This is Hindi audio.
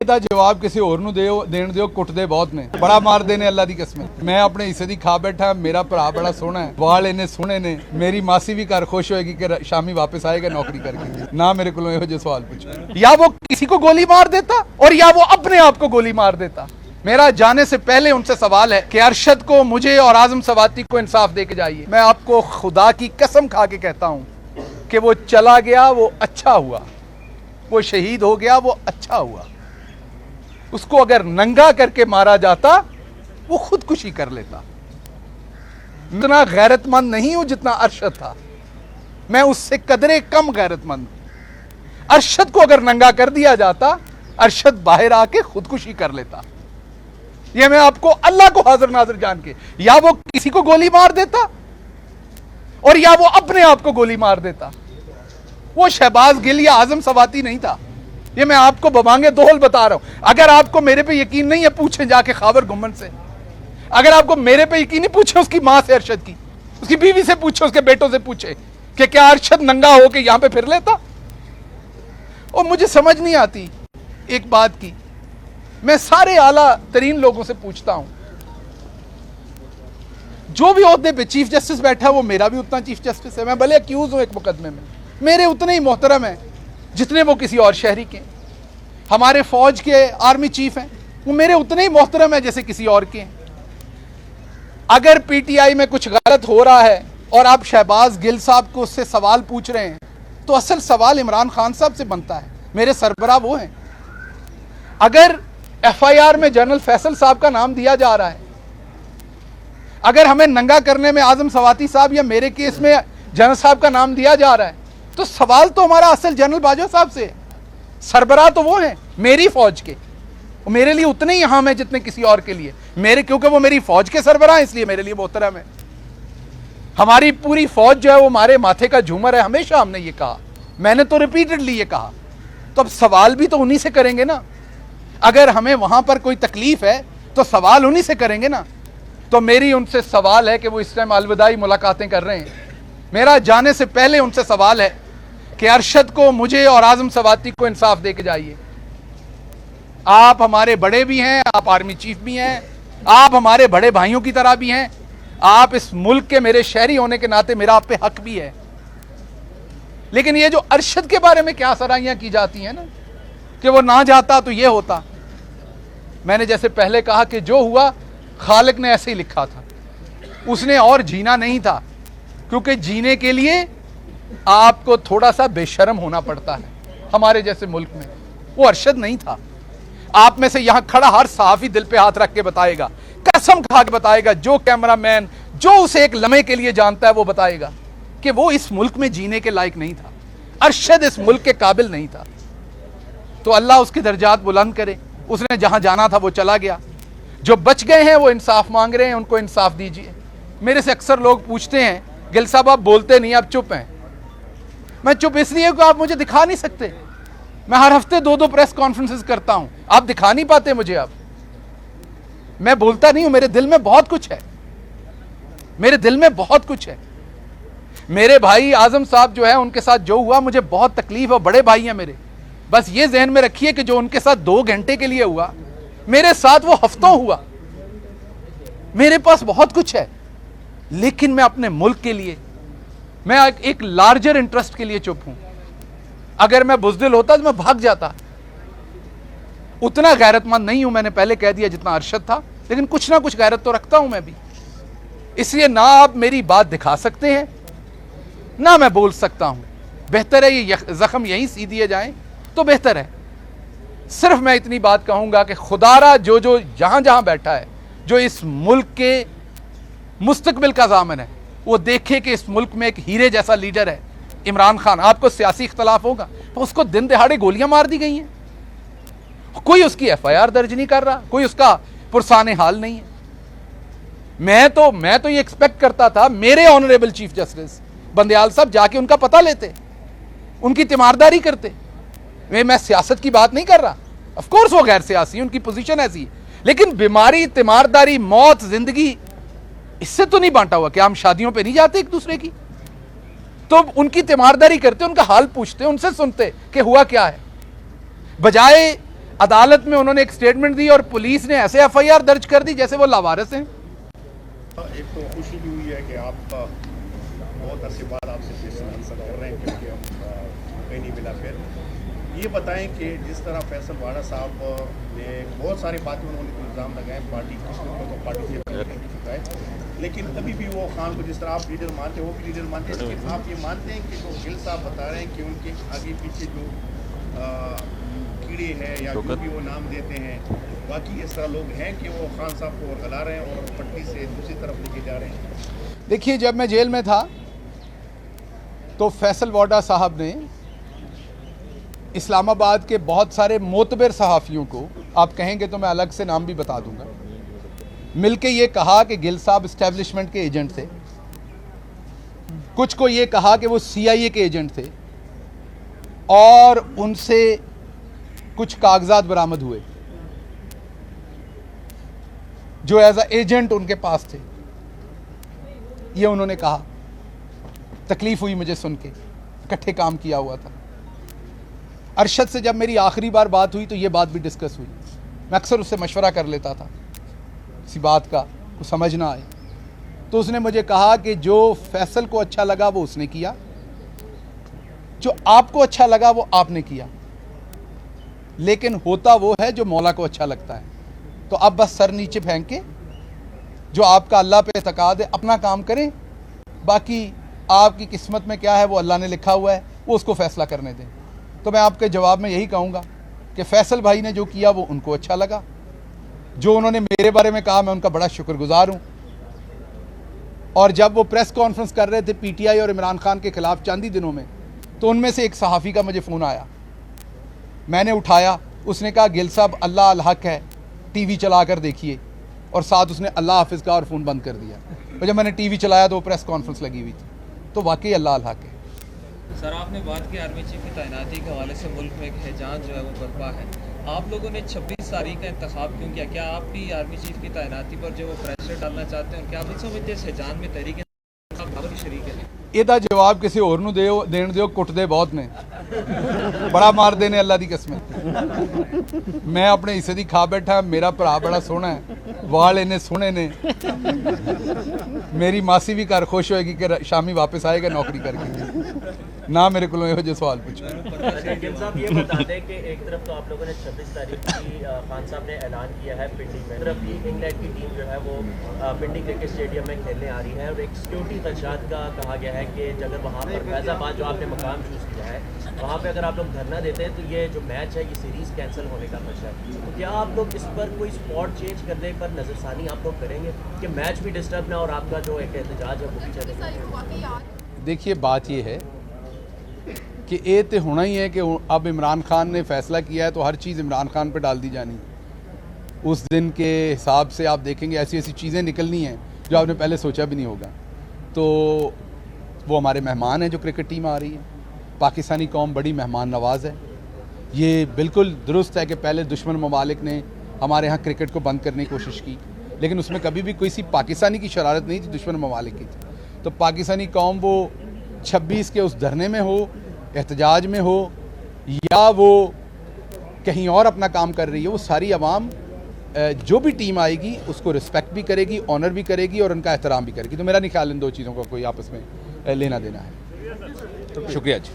था जवाब किसी और नूं देण दिओ कुटदे बहुत ने बड़ा मार देने अल्लाह दी कसम। मैं अपने हिस्से दी खा बैठा, मेरा भरा बड़ा सोहना है, वाल इन्ने सोहने ने, मेरी मासी भी घर खुश होएगी कि शामी वापस आएगा नौकरी करके। ना मेरे को इहो जिहे सवाल पूछो। या वो किसी को गोली मार देता और या वो अपने आप को गोली मार देता। मेरा जाने से पहले उनसे सवाल है कि अरशद को, मुझे और आजम सवाती को इंसाफ दे के जाइए। मैं आपको खुदा की कसम खा के कहता हूं कि वो चला गया, वो अच्छा हुआ, वो शहीद हो गया, वो अच्छा हुआ। उसको अगर नंगा करके मारा जाता वो खुदकुशी कर लेता। इतना गैरतमंद नहीं हूं जितना अरशद था, मैं उससे कदरे कम गैरतमंद हूं। अरशद को अगर नंगा कर दिया जाता, अरशद बाहर आके खुदकुशी कर लेता। यह मैं आपको अल्लाह को हाजिर नाजिर जान के, या वो किसी को गोली मार देता और या वो अपने आप को गोली मार देता। वो शहबाज गिल या आजम सवाती नहीं था। ये मैं आपको बबांगे दोहल बता रहा हूं। अगर आपको मेरे पे यकीन नहीं है, पूछे जाके खावर गुम्मन से। अगर आपको मेरे पे यकीन नहीं, पूछे उसकी मां से, अरशद की, उसकी बीवी से पूछे, उसके बेटों से पूछे कि क्या अरशद नंगा होके यहां पे फिर लेता। और मुझे समझ नहीं आती एक बात की, मैं सारे आला तरीन लोगों से पूछता हूं, जो भी ओहदे पे चीफ जस्टिस बैठा है वो मेरा भी उतना चीफ जस्टिस है। मैं भले अक्यूज हूं एक मुकदमे में, मेरे उतने ही मोहतरम है जितने वो किसी और शहरी के। हमारे फौज के आर्मी चीफ हैं, वो मेरे उतने ही मोहतरम है जैसे किसी और के हैं। अगर पीटीआई में कुछ गलत हो रहा है और आप शहबाज गिल साहब को उससे सवाल पूछ रहे हैं, तो असल सवाल इमरान खान साहब से बनता है। मेरे सरबराह वो हैं। अगर एफआईआर में जनरल फैसल साहब का नाम दिया जा रहा है, अगर हमें नंगा करने में आजम सवाती साहब या मेरे केस में जनरल साहब का नाम दिया जा रहा है, तो सवाल तो हमारा असल जनरल बाजवा साहब से है। सरबराह तो वो हैं मेरी फौज के, मेरे लिए उतने ही अहम है जितने किसी और के लिए। मेरे, क्योंकि वो मेरी फौज के सरबराह, इसलिए मेरे लिए मोहतरम है। हमारी पूरी फौज जो है वो हमारे माथे का झूमर है। हमेशा हमने ये कहा, मैंने तो रिपीटेडली ये कहा। तो अब सवाल भी तो उन्हीं से करेंगे ना। अगर हमें वहां पर कोई तकलीफ है तो सवाल उन्हीं से करेंगे ना। तो मेरी उनसे सवाल है कि वो इस टाइम अलविदाई मुलाकातें कर रहे हैं। मेरा जाने से पहले उनसे सवाल है कि अरशद को, मुझे और आजम सवाती को इंसाफ दे के जाइए। आप हमारे बड़े भी हैं, आप आर्मी चीफ भी हैं, आप हमारे बड़े भाइयों की तरह भी हैं, आप इस मुल्क के मेरे शहरी होने के नाते मेरा आप पे हक भी है। लेकिन ये जो अरशद के बारे में क्या सराहियां की जाती हैं ना कि वो ना जाता तो ये होता। मैंने जैसे पहले कहा कि जो हुआ खालिक ने ऐसे ही लिखा था, उसने और जीना नहीं था, क्योंकि जीने के लिए आपको थोड़ा सा बेशर्म होना पड़ता है हमारे जैसे मुल्क में। वो अरशद नहीं था। आप में से यहां खड़ा हर सहाफी दिल पे हाथ रख के बताएगा, कसम खा के बताएगा, जो कैमरामैन जो उसे एक लम्हे के लिए जानता है वो बताएगा कि वो इस मुल्क में जीने के लायक नहीं था। अरशद इस मुल्क के काबिल नहीं था। तो अल्लाह उसके दर्जात बुलंद करे। उसने जहां जाना था वो चला गया। जो बच गए हैं वो इंसाफ मांग रहे हैं, उनको इंसाफ दीजिए। मेरे से अक्सर लोग पूछते हैं, गिल साहब आप बोलते नहीं, आप चुप हैं। मैं चुप इसलिए कि आप मुझे दिखा नहीं सकते। मैं हर हफ्ते 2-2 प्रेस कॉन्फ्रेंसेस करता हूं, आप दिखा नहीं पाते मुझे। आप, मैं बोलता नहीं हूं, मेरे दिल में बहुत कुछ है, मेरे दिल में बहुत कुछ है। मेरे भाई आजम साहब जो है, उनके साथ जो हुआ मुझे बहुत तकलीफ है। बड़े भाई हैं मेरे। बस ये जहन में रखिए कि जो उनके साथ 2 घंटे के लिए हुआ, मेरे साथ वो हफ्तों हुआ। मेरे पास बहुत कुछ है, लेकिन मैं अपने मुल्क के लिए, मैं एक लार्जर इंटरेस्ट के लिए चुप हूं। अगर मैं बुज़दिल होता तो मैं भाग जाता। उतना गैरतमंद नहीं हूं, मैंने पहले कह दिया, जितना अरशद था, लेकिन कुछ ना कुछ गैरत तो रखता हूं मैं भी। इसलिए ना आप मेरी बात दिखा सकते हैं, ना मैं बोल सकता हूं। बेहतर है ये जख्म यहीं सी दिए जाएं तो बेहतर है। सिर्फ मैं इतनी बात कहूंगा कि खुदारा जो जो जहां जहां बैठा है, जो इस मुल्क के मुस्तकबिल का ज़ामिन है, वो देखे कि इस मुल्क में एक हीरे जैसा लीडर है इमरान खान। आपको सियासी इख्तलाफ होगा, तो उसको दिन दहाड़े गोलियां मार दी गई हैं, कोई उसकी एफआईआर दर्ज नहीं कर रहा, कोई उसका पुरसाने हाल नहीं है। मैं तो ये एक्सपेक्ट करता था मेरे ऑनरेबल चीफ जस्टिस बंदयाल साहब जाके उनका पता लेते, उनकी तीमारदारी करते। मैं सियासत की बात नहीं कर रहा, ऑफ कोर्स वो गैर सियासी, उनकी पोजीशन ऐसी है, लेकिन बीमारी, तीमारदारी, मौत, जिंदगी, इससे तो नहीं बांटा हुआ। क्या हम शादियों पे नहीं जाते एक दूसरे की? तो उनकी तीमारदारी करते, उनका हाल पूछते, उनसे सुनते कि हुआ क्या है, बजाय अदालत में उन्होंने एक स्टेटमेंट दी और पुलिस ने ऐसे एफआईआर दर्ज कर दी जैसे वो लावारिस हैं। एक तो खुशी भी हुई है कि आप बहुत अरसे बाद आपसे क्वेश्चन आंसर कर रहे हैं, क्योंकि हम कहीं नहीं मिला। फिर ये बताएं कि जिस तरह फैसल वाड़ा साहब ने बहुत सारी बातें उन्होंने इल्ज़ाम लगाए, पार्टी कुछ तो पार्टी से निकल चुका है, लेकिन अभी भी वो खान को जिस तरह आप लीडर मानते हैं वो भी लीडर मानते हैं। लेकिन आप ये मानते हैं कि जो गिल साहब बता रहे हैं कि उनके आगे पीछे जो कीड़े हैं या जो भी वो नाम देते हैं, बाकी इस तरह लोग हैं कि वो खान साहब को गला रहे हैं और पट्टी से दूसरी तरफ लेके जा रहे हैं। देखिए, जब मैं जेल में था तो फैसल वाडा साहब ने इस्लामाबाद के बहुत सारे मोतबर सहाफ़ियों को, आप कहेंगे तो मैं अलग से नाम भी बता दूंगा, मिलके ये कहा कि गिल साहब इस्टेब्लिशमेंट के एजेंट थे, कुछ को ये कहा कि वो CIA के एजेंट थे, और उनसे कुछ कागजात बरामद हुए जो एज अ एजेंट उनके पास थे। ये उन्होंने कहा। तकलीफ हुई मुझे सुन के, इकट्ठे काम किया हुआ था। अरशद से जब मेरी आखिरी बार बात हुई तो ये बात भी डिस्कस हुई। मैं अक्सर उससे मशवरा कर लेता था किसी बात का कुछ समझ ना आए, तो उसने मुझे कहा कि जो फैसल को अच्छा लगा वो उसने किया, जो आपको अच्छा लगा वो आपने किया, लेकिन होता वो है जो मौला को अच्छा लगता है। तो अब बस सर नीचे फेंक के जो आपका अल्लाह पे एतकाद है अपना काम करें, बाकी आपकी किस्मत में क्या है वो अल्लाह ने लिखा हुआ है, वो उसको फैसला करने दें। तो मैं आपके जवाब में यही कहूँगा कि फैसल भाई ने जो किया वो उनको अच्छा लगा, जो उन्होंने मेरे बारे में कहा मैं उनका बड़ा शुक्रगुजार हूँ। और जब वो प्रेस कॉन्फ्रेंस कर रहे थे PTI और इमरान खान के खिलाफ चंद ही दिनों में, तो उनमें से एक सहाफ़ी का मुझे फ़ोन आया, मैंने उठाया, उसने कहा गिल साहब अल्लाह अल हक है, TV चला कर देखिए, और साथ उसने अल्लाह हाफिज़ का और फ़ोन बंद कर दिया। और जब मैंने TV चलाया तो वो प्रेस कॉन्फ्रेंस लगी हुई थी, तो वाकई अल्लाह अल हक है। सर, आपने बात की आर्मी चीफ की तैनाती के हवाले से मुल्क में एक हैजान जो है वो बर्पा है। आप लोगों ने 26 तारीख का इंतखाब क्यों किया? क्या आप भी आर्मी चीफ की तैनाती पर जो वो प्रेशर डालना चाहते हैं, और क्या आप समझते हैं इस हैजान में तहरीक शरीक है? ਇਹਦਾ जवाब किसी और ਨੂੰ ਦਿਓ, ਦੇਣ ਦਿਓ, ਕੁੱਟਦੇ ਬਹੁਤ ਨੇ, बड़ा मार देने अल्लाह दी कसम। मैं अपने हिस्से दी खा बैठा, मेरा भरा बड़ा सोहना है, वाल इन्ने सोहने ने, मेरी मासी भी घर खुश होएगी कि शामी वापस आएगा नौकरी करके। ना मेरे को एहो जे सवाल पूछो। गिल साहब ये बता दें कि एक तरफ तो आप लोगों ने 26 तारीख की खान साहब ने ऐलान किया है पिंडी में, तरफ भी इंग्लैंड की टीम जो है वो पिंडी क्रिकेट स्टेडियम में खेलने आ रही है, और एक सिक्योरिटी खदशात का कहा गया है कि अगर वहाँ पर फैजाबाद जो आपने मकाम चूज़ किया है वहाँ पे अगर आप लोग धरना देते हैं तो ये जो मैच है ये सीरीज़ कैंसिल होने का खदशा है। तो क्या आप लोग इस पर कोई स्पॉट चेंज करने पर नज़रसानी आप लोग करेंगे कि मैच भी डिस्टर्ब ना और आपका जो एक एहतजाज है वो भी चले? देखिए, बात ये है कि ये तो होना ही है कि अब इमरान खान ने फैसला किया है तो हर चीज़ इमरान खान पर डाल दी जानी। उस दिन के हिसाब से आप देखेंगे ऐसी ऐसी चीज़ें निकलनी हैं जो आपने पहले सोचा भी नहीं होगा। तो वो हमारे मेहमान हैं जो क्रिकेट टीम आ रही है, पाकिस्तानी कौम बड़ी मेहमान नवाज है। ये बिल्कुल दुरुस्त है कि पहले दुश्मन ममालिक ने हमारे यहाँ क्रिकेट को बंद करने की कोशिश की, लेकिन उसमें कभी भी कोई सी पाकिस्तानी की शरारत नहीं थी, दुश्मन ममालिक की थी। तो पाकिस्तानी कौम वो 26 के उस धरने में हो, एहतजाज में हो, या वो कहीं और अपना काम कर रही है, वो सारी आवाम जो भी टीम आएगी उसको रिस्पेक्ट भी करेगी, ऑनर भी करेगी और उनका एहतराम भी करेगी। तो मेरा नहीं ख्याल इन दो चीज़ों का कोई आपस में लेना देना है। शुक्रिया जी।